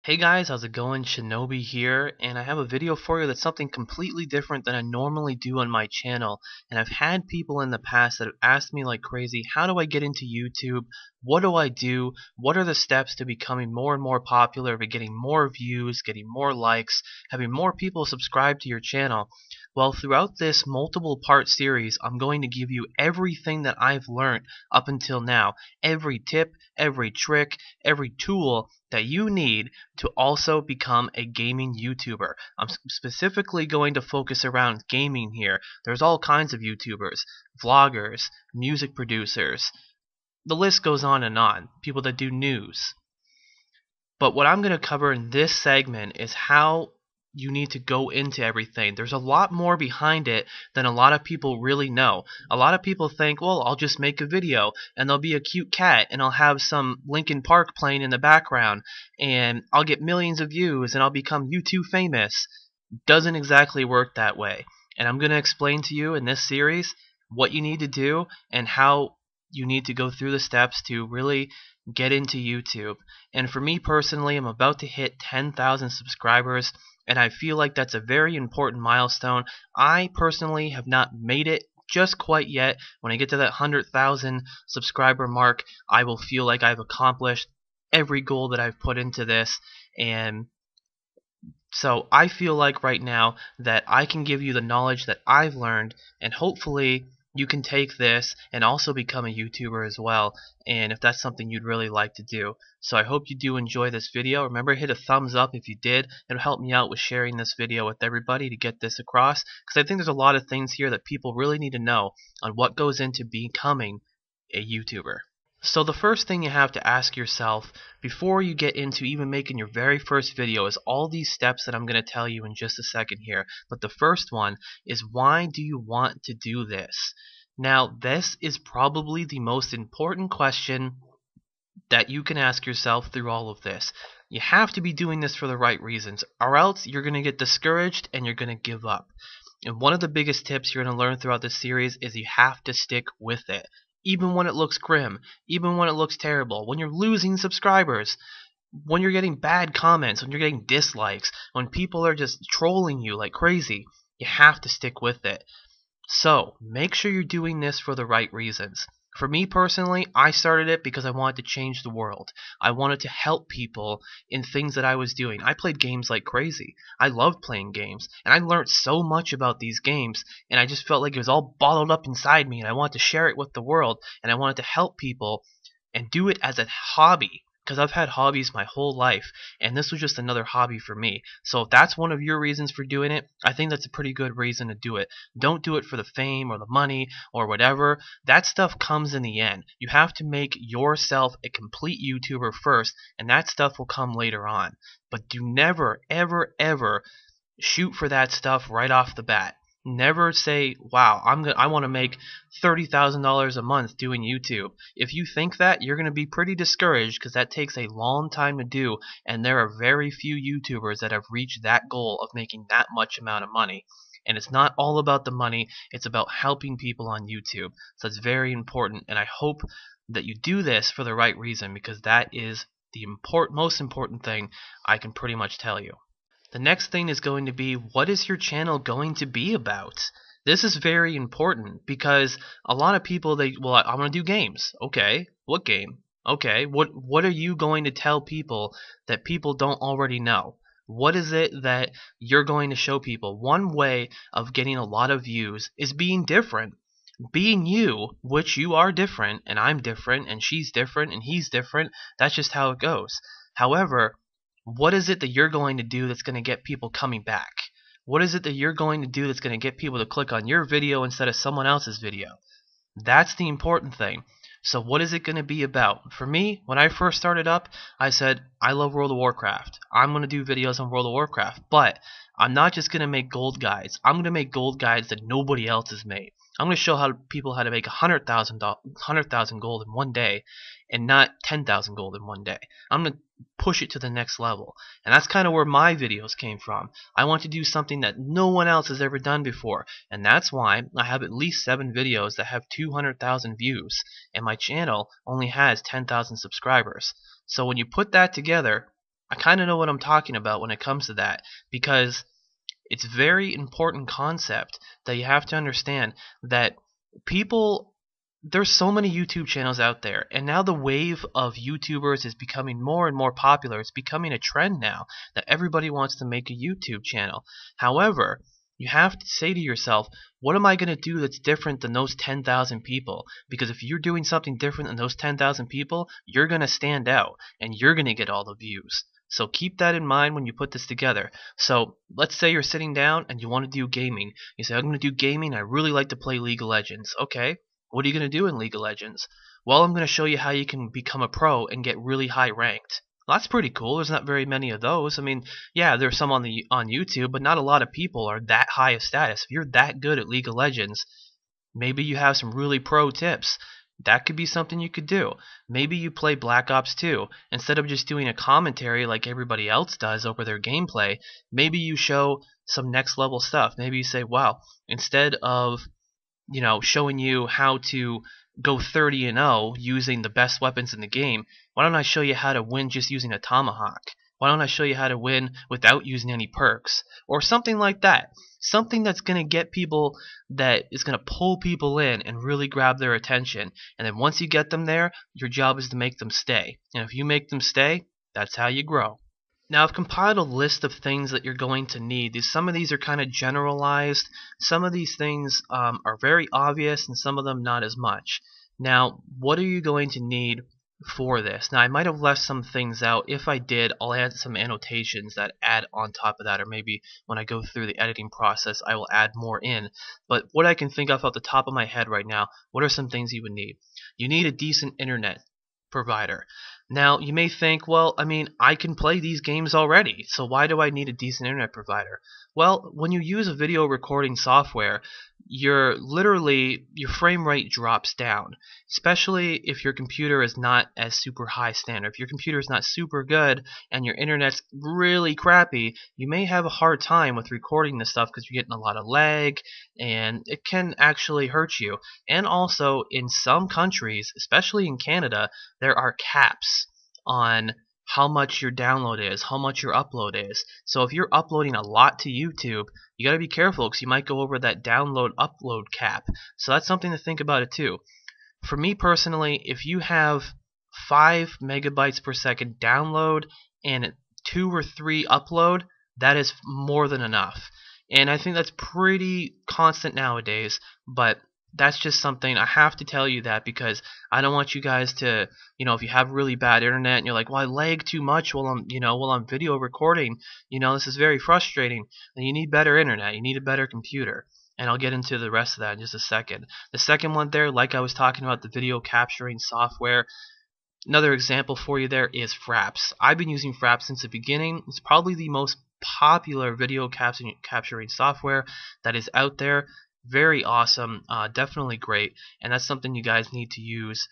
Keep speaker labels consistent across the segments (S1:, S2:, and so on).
S1: Hey guys, how's it going? Shinobi here, and I have a video for you that's something completely different than I normally do on my channel. And I've had people in the past that have asked me like crazy, how do I get into YouTube? What do I do? What are the steps to becoming more and more popular, to getting more views, getting more likes, having more people subscribe to your channel? Well, throughout this multiple part series, I'm going to give you everything that I've learned up until now. Every tip, every trick, every tool that you need to also become a gaming YouTuber. I'm specifically going to focus around gaming here. There's all kinds of YouTubers, vloggers, music producers. The list goes on, people that do news. But what I'm going to cover in this segment is how you need to go into everything. There's a lot more behind it than a lot of people really know. A lot of people think, well, I'll just make a video and there'll be a cute cat and I'll have some Linkin Park playing in the background and I'll get millions of views and I'll become YouTube famous. Doesn't exactly work that way. And I'm going to explain to you in this series what you need to do and how you need to go through the steps to really get into YouTube. And for me personally, I'm about to hit 10,000 subscribers, and I feel like that's a very important milestone. I personally have not made it just quite yet. When I get to that 100,000 subscriber mark, I will feel like I've accomplished every goal that I've put into this. And so I feel like right now that I can give you the knowledge that I've learned, and hopefully you can take this and also become a YouTuber as well, and if that's something you'd really like to do. So I hope you do enjoy this video. Remember, hit a thumbs up if you did. It'll help me out with sharing this video with everybody to get this across, because I think there's a lot of things here that people really need to know on what goes into becoming a YouTuber. So the first thing you have to ask yourself before you get into even making your very first video is all these steps that I'm going to tell you in just a second here. But the first one is, why do you want to do this? Now, this is probably the most important question that you can ask yourself through all of this. You have to be doing this for the right reasons, or else you're going to get discouraged and you're going to give up. And one of the biggest tips you're going to learn throughout this series is you have to stick with it. Even when it looks grim, even when it looks terrible, when you're losing subscribers, when you're getting bad comments, when you're getting dislikes, when people are just trolling you like crazy, you have to stick with it. So, make sure you're doing this for the right reasons. For me personally, I started it because I wanted to change the world. I wanted to help people in things that I was doing. I played games like crazy. I loved playing games, and I learned so much about these games, and I just felt like it was all bottled up inside me, and I wanted to share it with the world, and I wanted to help people and do it as a hobby. Because I've had hobbies my whole life, and this was just another hobby for me. So if that's one of your reasons for doing it, I think that's a pretty good reason to do it. Don't do it for the fame or the money or whatever. That stuff comes in the end. You have to make yourself a complete YouTuber first, and that stuff will come later on. But do never, ever, ever shoot for that stuff right off the bat. Never say, wow, I want to make $30,000 a month doing YouTube. If you think that, you're going to be pretty discouraged, because that takes a long time to do, and there are very few YouTubers that have reached that goal of making that much amount of money. And it's not all about the money, it's about helping people on YouTube. So it's very important, and I hope that you do this for the right reason, because that is the most important thing I can pretty much tell you. The next thing is going to be, what is your channel going to be about? This is very important, because a lot of people, well, I want to do games. Okay, what game? Okay, what are you going to tell people that people don't already know? What is it that you're going to show people? One way of getting a lot of views is being different. Being you, which you are different, and I'm different, and she's different, and he's different. That's just how it goes. However, what is it that you're going to do that's going to get people coming back? What is it that you're going to do that's going to get people to click on your video instead of someone else's video? That's the important thing. So what is it going to be about? For me, when I first started up, I said, I love World of Warcraft. I'm going to do videos on World of Warcraft. But I'm not just going to make gold guides. I'm going to make gold guides that nobody else has made. I'm going to show people how to make 100,000 gold in one day, and not 10,000 gold in one day. I'm going to push it to the next level. And that's kind of where my videos came from. I want to do something that no one else has ever done before. And that's why I have at least 7 videos that have 200,000 views. And my channel only has 10,000 subscribers. So when you put that together, I kind of know what I'm talking about when it comes to that, because it's a very important concept that you have to understand that people, there's so many YouTube channels out there, and now the wave of YouTubers is becoming more and more popular. It's becoming a trend now that everybody wants to make a YouTube channel. However, you have to say to yourself, what am I going to do that's different than those 10,000 people? Because if you're doing something different than those 10,000 people, you're going to stand out and you're going to get all the views. So keep that in mind when you put this together. So let's say you're sitting down and you want to do gaming. You say, I'm going to do gaming. I really like to play League of Legends. Okay, what are you going to do in League of Legends? Well, I'm going to show you how you can become a pro and get really high ranked. Well, that's pretty cool. There's not very many of those. I mean, yeah, there's some on YouTube, but not a lot of people are that high of status. If you're that good at League of Legends, maybe you have some really pro tips. That could be something you could do. Maybe you play Black Ops 2. Instead of just doing a commentary like everybody else does over their gameplay, maybe you show some next level stuff. Maybe you say, wow, instead of showing you how to go 30-0 using the best weapons in the game, why don't I show you how to win just using a tomahawk? Why don't I show you how to win without using any perks? Or something like that. Something that's going to get people, that is going to pull people in and really grab their attention. And then once you get them there, your job is to make them stay. And if you make them stay, that's how you grow. Now, I've compiled a list of things that you're going to need. Some of these are kind of generalized. Some of these things are very obvious, and some of them not as much. Now, what are you going to need for this? Now, I might have left some things out. If I did, I'll add some annotations that add on top of that, or maybe when I go through the editing process, I will add more in. But what I can think of off the top of my head right now, what are some things you would need? You need a decent internet provider. Now, you may think, well, I mean, I can play these games already, so why do I need a decent internet provider? Well, when you use a video recording software, your frame rate drops down, especially if your computer is not as super high standard. If your computer is not super good and your internet's really crappy, you may have a hard time with recording this stuff because you're getting a lot of lag, and it can actually hurt you. And also, in some countries, especially in Canada, there are caps on how much your download is, how much your upload is. So if you're uploading a lot to YouTube, you got to be careful because you might go over that download upload cap. So that's something to think about it too. For me personally, if you have 5 megabytes per second download and 2 or 3 upload, that is more than enough. And I think that's pretty constant nowadays, but that's just something I have to tell you that, because I don't want you guys to, if you have really bad internet and you're like, well, I lag too much while I'm video recording, this is very frustrating. Then you need better internet. You need a better computer. And I'll get into the rest of that in just a second. The second one there, like I was talking about, the video capturing software. Another example for you there is Fraps. I've been using Fraps since the beginning. It's probably the most popular video capturing software that is out there. Very awesome, definitely great, and that's something you guys need to use.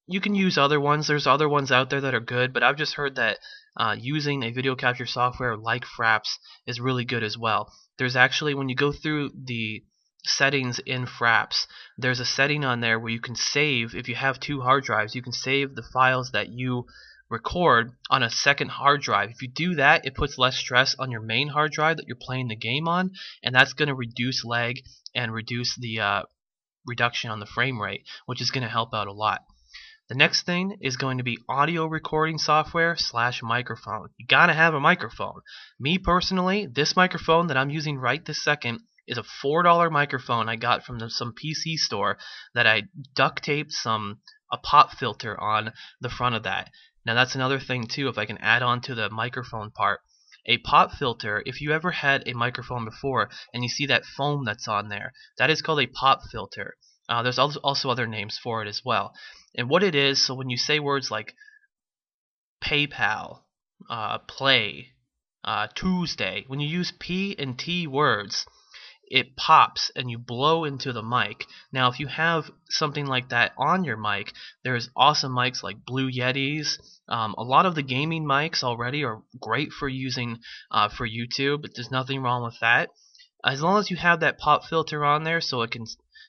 S1: You can use other ones. There's other ones out there that are good, but I've just heard that using a video capture software like Fraps is really good as well. There's actually, when you go through the settings in Fraps, there's a setting on there where you can save. If you have 2 hard drives, you can save the files that you record on a second hard drive. If you do that, it puts less stress on your main hard drive that you're playing the game on, and that's going to reduce lag and reduce the reduction on the frame rate, which is going to help out a lot. The next thing is going to be audio recording software / microphone. You gotta have a microphone. Me personally, this microphone that I'm using right this second is a $4 microphone I got from some PC store that I duct taped a pop filter on the front of that. Now that's another thing too, if I can add on to the microphone part. A pop filter, if you ever had a microphone before and you see that foam that's on there, that is called a pop filter. There's also other names for it as well. And what it is, so when you say words like PayPal, play, Tuesday, when you use P and T words, it pops and you blow into the mic. Now if you have something like that on your mic, there's awesome mics like Blue Yetis. A lot of the gaming mics already are great for using for YouTube, but there's nothing wrong with that. As long as you have that pop filter on there so it can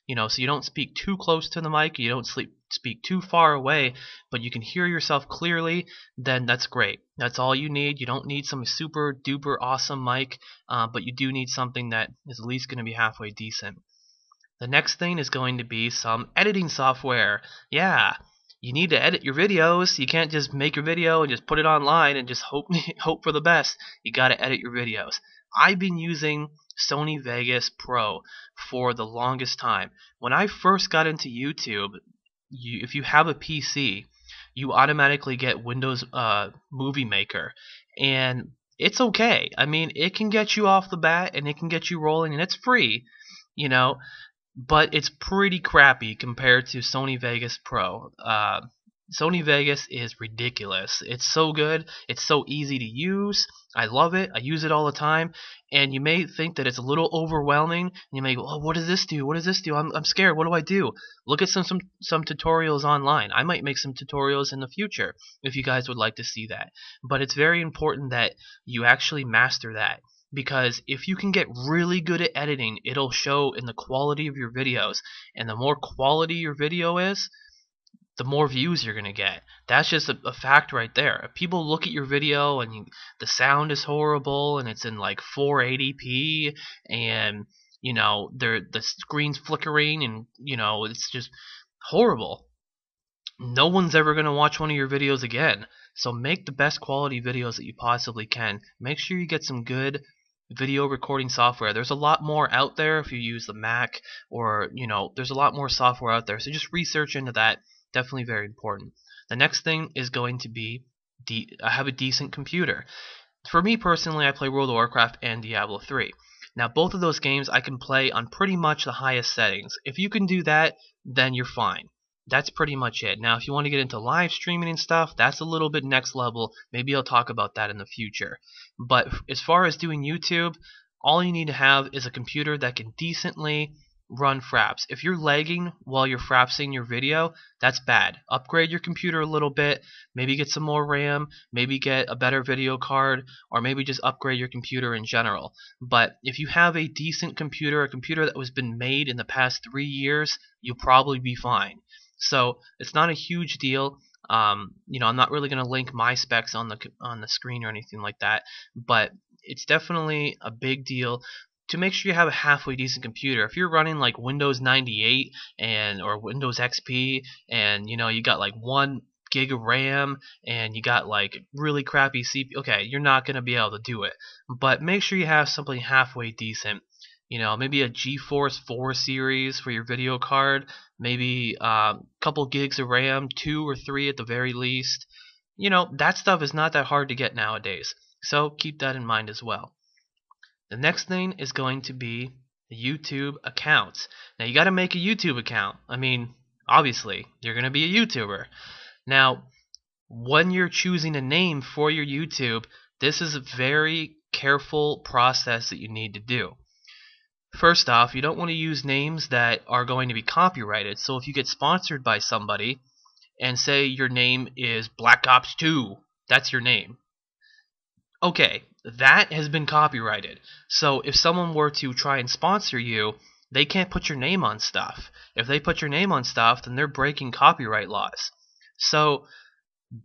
S1: so you don't speak too close to the mic, you don't speak too far away, but you can hear yourself clearly, then that's great. That's all you need. You don't need some super duper awesome mic, but you do need something that is at least going to be halfway decent. The next thing is going to be some editing software. Yeah, you need to edit your videos. You can't just make your video and just put it online and just hope hope for the best. You got to edit your videos. I've been using Sony Vegas Pro for the longest time. When I first got into YouTube, if you have a PC, you automatically get Windows Movie Maker, and it's okay. I mean, it can get you off the bat and it can get you rolling, and it's free, you know but it's pretty crappy compared to Sony Vegas Pro. Sony Vegas is ridiculous. It's so good. It's so easy to use. I love it. I use it all the time. And you may think that it's a little overwhelming. And you may go, "Oh, what does this do? What does this do? I'm scared. What do I do?" Look at some tutorials online. I might make some tutorials in the future if you guys would like to see that. But it's very important that you actually master that. Because if you can get really good at editing, it'll show in the quality of your videos. And the more quality your video is, the more views you're going to get. That's just a fact right there. If people look at your video and the sound is horrible and it's in like 480p and the screen's flickering and it's just horrible, no one's ever going to watch one of your videos again. So make the best quality videos that you possibly can. Make sure you get some good video recording software. There's a lot more out there if you use the Mac, or there's a lot more software out there. So just research into that. Definitely very important. The next thing is going to be have a decent computer. For me personally, I play World of Warcraft and Diablo 3. Now both of those games I can play on pretty much the highest settings. If you can do that, then you're fine. That's pretty much it. Now if you want to get into live streaming and stuff, that's a little bit next level. Maybe I'll talk about that in the future. But as far as doing YouTube, all you need to have is a computer that can decently run fraps. If you're lagging while you're frapsing your video, that's bad. Upgrade your computer a little bit, maybe get some more RAM, maybe get a better video card, or maybe just upgrade your computer in general. But if you have a decent computer, a computer that was been made in the past 3 years, you'll probably be fine. So it's not a huge deal. I'm not really going to link my specs on the screen or anything like that, but it's definitely a big deal to make sure you have a halfway decent computer. If you're running like Windows 98 or Windows XP, and you got like 1 gig of RAM and you got like really crappy CPU, okay, you're not going to be able to do it. But make sure you have something halfway decent. Maybe a GeForce 4 series for your video card, maybe a couple gigs of RAM, 2 or 3 at the very least. That stuff is not that hard to get nowadays, so keep that in mind as well. The next thing is going to be the YouTube account. Now you got to make a YouTube account. I mean, obviously, you're going to be a YouTuber. Now, when you're choosing a name for your YouTube, this is a very careful process that you need to do. First off, you don't want to use names that are going to be copyrighted. So if you get sponsored by somebody and say your name is Black Ops 2, that's your name. Okay, that has been copyrighted. So if someone were to try and sponsor you, they can't put your name on stuff. If they put your name on stuff, then they're breaking copyright laws. So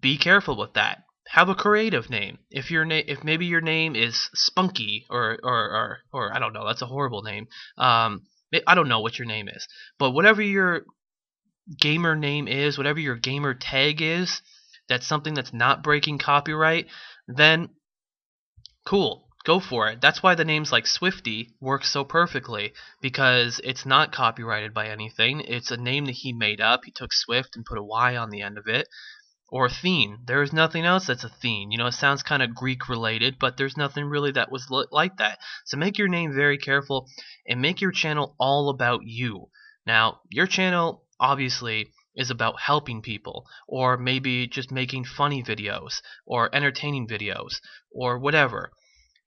S1: be careful with that. Have a creative name. If maybe your name is Spunky or I don't know, that's a horrible name. I don't know what your name is, but whatever your gamer name is, whatever your gamer tag is, that's something that's not breaking copyright, then cool, go for it. That's why the names like Swifty work so perfectly, because it's not copyrighted by anything. It's a name that he made up. He took Swift and put a Y on the end of it. Or Theen. There is nothing else that's a Theen. It sounds kind of Greek related, but there's nothing really that was like that. So make your name very careful and make your channel all about you. Now, your channel obviously is about helping people, or maybe just making funny videos, or entertaining videos, or whatever.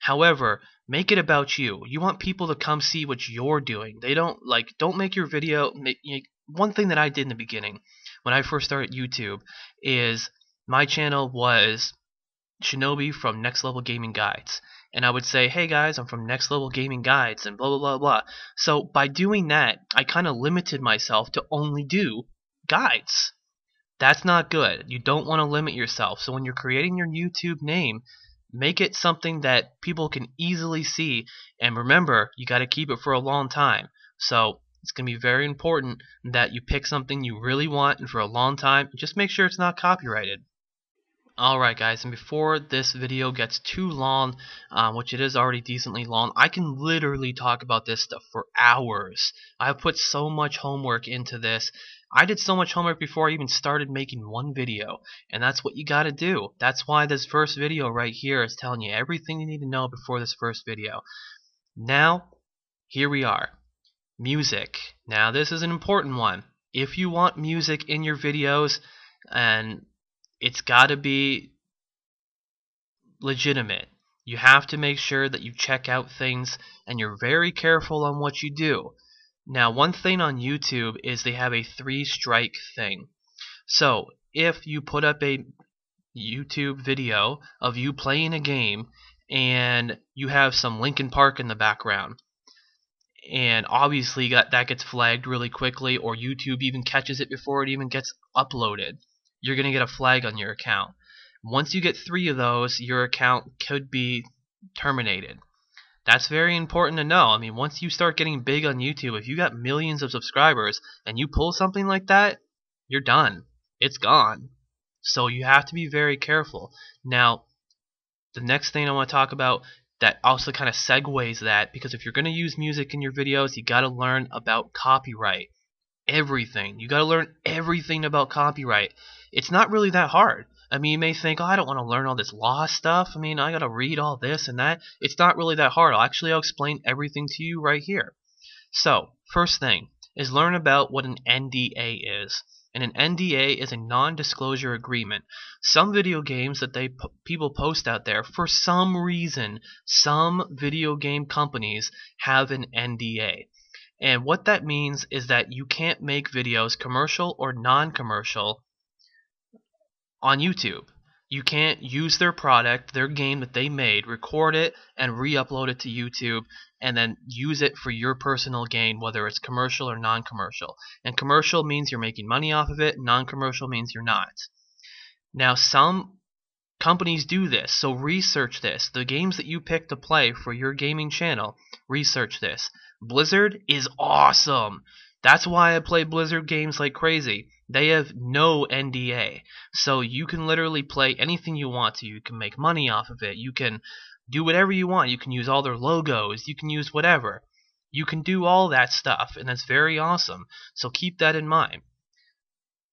S1: However, make it about you. You want people to come see what you're doing. Don't make your video. One thing that I did in the beginning, when I first started YouTube, is my channel was Shinobi from Next Level Gaming Guides. And I would say, hey guys, I'm from Next Level Gaming Guides, and blah blah blah blah. So by doing that, I kind of limited myself to only do guides. That's not good. You don't want to limit yourself. So when you're creating your YouTube name, make it something that people can easily see. And remember, you got to keep it for a long time. So it's going to be very important that you pick something you really want and for a long time. Just make sure it's not copyrighted. Alright guys, and before this video gets too long, which it is already decently long, I can literally talk about this stuff for hours. I've put so much homework into this. I did so much homework before I even started making one video, and that's what you gotta do. That's why this first video right here is telling you everything you need to know before this first video. Now, here we are. Music. Now this is an important one. If you want music in your videos, and it's got to be legitimate. You have to make sure that you check out things and you're very careful on what you do. Now, one thing on YouTube is they have a 3-strike thing. So, if you put up a YouTube video of you playing a game and you have some Linkin Park in the background, and obviously that gets flagged really quickly, or YouTube even catches it before it even gets uploaded, you're going to get a flag on your account. Once you get 3 of those, your account could be terminated. That's very important to know. I mean, once you start getting big on YouTube, if you got millions of subscribers and you pull something like that, you're done. It's gone. So you have to be very careful. Now, the next thing I want to talk about that also kind of segues that, because if you're going to use music in your videos, you got to learn about copyright. Everything. You got to learn everything about copyright. It's not really that hard. I mean, you may think, oh, I don't want to learn all this law stuff. I mean, I got to read all this and that. It's not really that hard. I'll explain everything to you right here. So, first thing is learn about what an NDA is. And an NDA is a non-disclosure agreement. Some video games that people post out there, for some reason, some video game companies have an NDA. And what that means is that you can't make videos, commercial or non-commercial, on YouTube. You can't use their product, their game that they made, record it, and re-upload it to YouTube, and then use it for your personal gain, whether it's commercial or non-commercial. And commercial means you're making money off of it, non-commercial means you're not. Now, some companies do this, so research this. The games that you pick to play for your gaming channel, research this. Blizzard is awesome. That's why I play Blizzard games like crazy. They have no NDA, so you can literally play anything you want to. You can make money off of it. You can do whatever you want. You can use all their logos. You can use whatever. You can do all that stuff, and that's very awesome. So keep that in mind.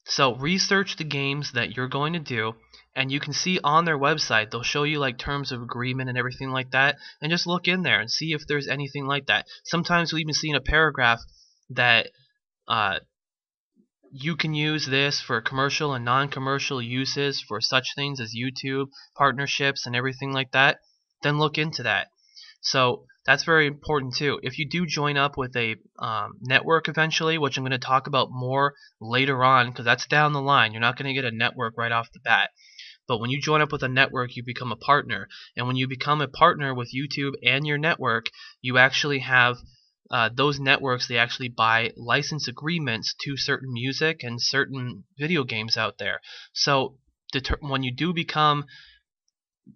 S1: So research the games that you're going to do, and you can see on their website, they'll show you like terms of agreement and everything like that, and just look in there and see if there's anything like that. Sometimes we even see in a paragraph that you can use this for commercial and non-commercial uses for such things as YouTube, partnerships, and everything like that. Then look into that. So that's very important too. If you do join up with a network eventually, which I'm going to talk about more later on, because that's down the line. You're not going to get a network right off the bat. But when you join up with a network, you become a partner. And when you become a partner with YouTube and your network, you actually have those networks, they actually buy license agreements to certain music and certain video games out there. So when you do become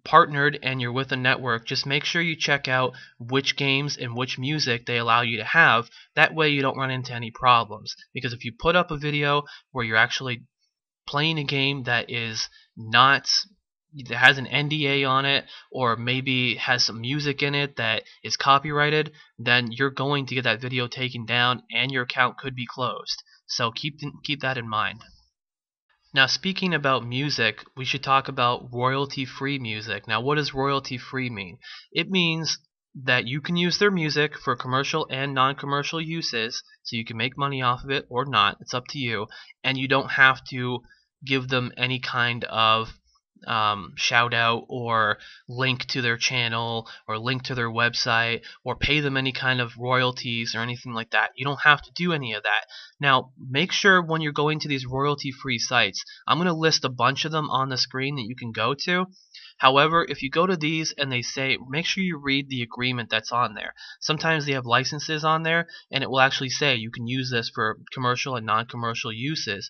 S1: partnered and you're with a network, just make sure you check out which games and which music they allow you to have. That way you don't run into any problems. Because if you put up a video where you're actually playing a game that is not, that has an NDA on it, or maybe has some music in it that is copyrighted, then you're going to get that video taken down and your account could be closed. So keep that in mind. Now, speaking about music, we should talk about royalty-free music. Now, what does royalty-free mean? It means that you can use their music for commercial and non-commercial uses, so you can make money off of it or not. It's up to you. And you don't have to give them any kind of shout out or link to their channel or link to their website or pay them any kind of royalties or anything like that. You don't have to do any of that. Now, make sure when you're going to these royalty-free sites, I'm going to list a bunch of them on the screen that you can go to. However, if you go to these and they say, make sure you read the agreement that's on there. Sometimes they have licenses on there, and it will actually say you can use this for commercial and non-commercial uses.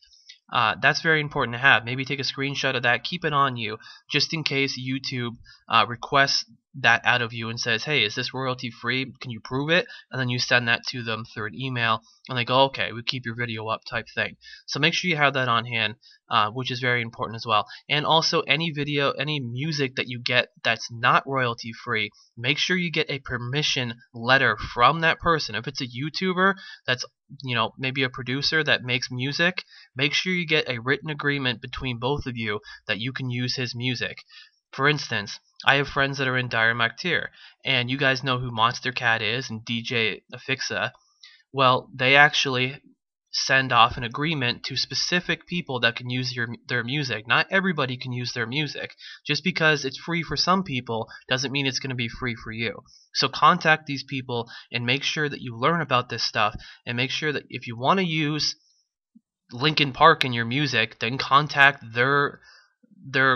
S1: That's very important to have. Maybe take a screenshot of that, keep it on you, just in case YouTube requests that out of you and says, hey, is this royalty free? Can you prove it? And then you send that to them through an email, and they go, okay, we keep your video up type thing. So make sure you have that on hand, which is very important as well. And also, any video, any music that you get that's not royalty free, make sure you get a permission letter from that person. If it's a YouTuber that's, maybe a producer that makes music, make sure you get a written agreement between both of you that you can use his music. For instance, I have friends that are in Diamactier, and you guys know who Monster Cat is and DJ Affixa. Well, they actually send off an agreement to specific people that can use their music. Not everybody can use their music. Just because it's free for some people doesn't mean it's going to be free for you. So contact these people and make sure that you learn about this stuff, and make sure that if you want to use Linkin Park in your music, then contact their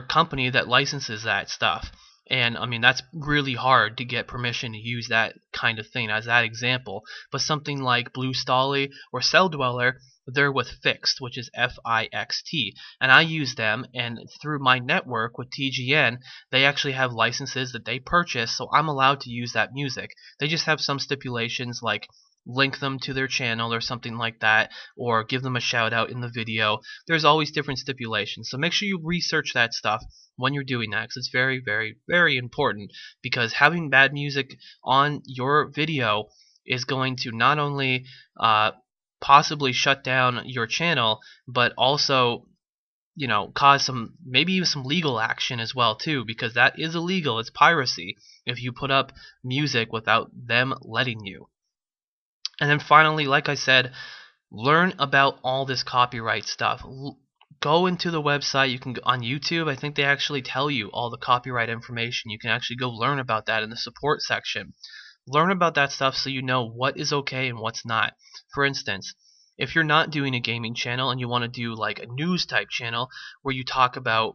S1: company that licenses that stuff. And I mean, that's really hard to get permission to use that kind of thing as that example. But something like Blue Stolly or Cell Dweller, they're with Fixed, which is F-I-X-T. And I use them, and through my network with TGN, they actually have licenses that they purchase, so I'm allowed to use that music. They just have some stipulations like link them to their channel or something like that, or give them a shout out in the video. There's always different stipulations, so make sure you research that stuff when you're doing that, because it's very, very, very important, because having bad music on your video is going to not only possibly shut down your channel, but also cause maybe even some legal action as well too, because that is illegal. It's piracy if you put up music without them letting you. And then finally, like I said, learn about all this copyright stuff. Go into the website. You can go on YouTube. I think they actually tell you all the copyright information. You can actually go learn about that in the support section. Learn about that stuff so you know what is okay and what's not. For instance, if you're not doing a gaming channel and you want to do like a news type channel where you talk about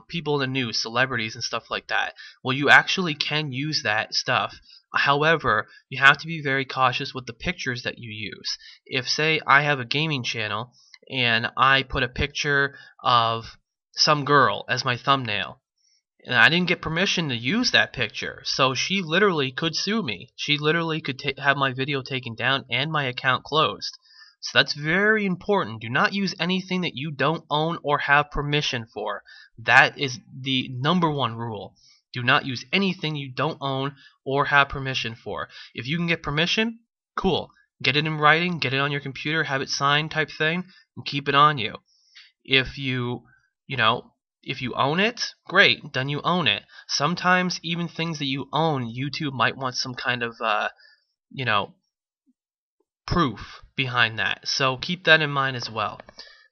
S1: people in the news, celebrities and stuff like that, well, you actually can use that stuff. However, you have to be very cautious with the pictures that you use. If, say, I have a gaming channel and I put a picture of some girl as my thumbnail, and I didn't get permission to use that picture, so she literally could sue me. She literally could have my video taken down and my account closed. So that's very important. Do not use anything that you don't own or have permission for. That is the #1 rule. Do not use anything you don't own or have permission for. If you can get permission, cool. Get it in writing, get it on your computer, have it signed type thing, and keep it on you. If you own it, great, then you own it. Sometimes even things that you own, YouTube might want some kind of, proof behind that. So keep that in mind as well.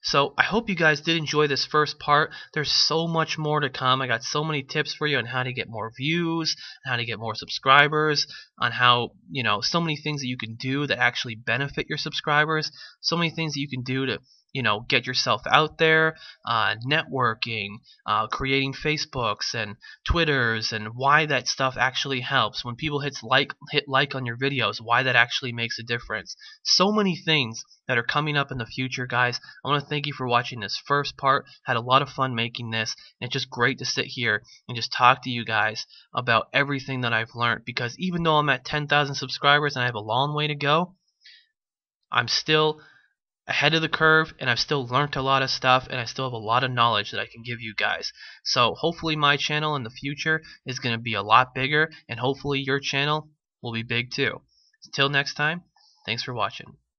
S1: So I hope you guys did enjoy this first part. There's so much more to come. I got so many tips for you on how to get more views, how to get more subscribers, on how, so many things that you can do that actually benefit your subscribers, so many things that you can do to get yourself out there, networking, creating Facebooks and Twitters, and why that stuff actually helps. When people hit like on your videos, why that actually makes a difference. So many things that are coming up in the future, guys. I want to thank you for watching this first part. Had a lot of fun making this, and it's just great to sit here and just talk to you guys about everything that I've learned, because even though I'm at 10,000 subscribers and I have a long way to go, I'm still ahead of the curve, and I've still learned a lot of stuff, and I still have a lot of knowledge that I can give you guys. So hopefully my channel in the future is going to be a lot bigger, and hopefully your channel will be big too. Until next time, thanks for watching.